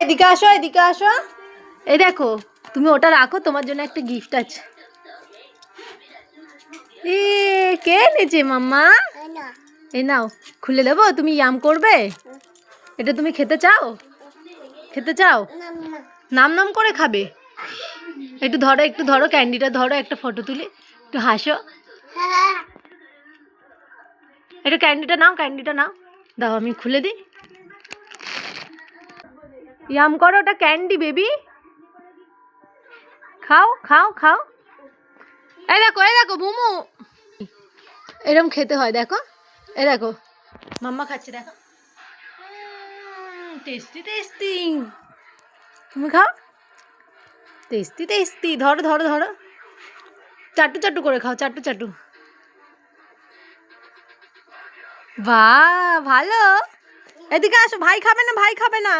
এদিকে আসো, এদিকে আসো। এই দেখো, তুমি ওটা রাখো, তোমার জন্য একটা গিফট আছে। এ কে এনেছে মাম্মা? এই নাও, খুলে দেবো? তুমি ইয়াম করবে? এটা তুমি খেতে চাও? খেতে চাও? নাম নাম করে খাবে? একটু ধরো, একটু ধরো, ক্যান্ডিটা ধরো, একটা ফটো তুলি, একটু হাসো। একটু ক্যান্ডিটা নাও, ক্যান্ডিটা নাও, দাও আমি খুলে দিই। ইয়াম করো, ওটা ক্যান্ডি বেবি। খাও খাও খাও। এই দেখো মুমু, এরম খেতে হয়, দেখো। এই দেখো মাম্মা খাচ্ছে, দেখো। Tasty tasty. তুমি খাও। Tasty tasty. ধরো ধরো ধরো, চাটু চাটু করে খাও, চাটু চাটু। বাহ ভালো। এদিকে আসো, ভাই খাবে না, ভাই খাবে না।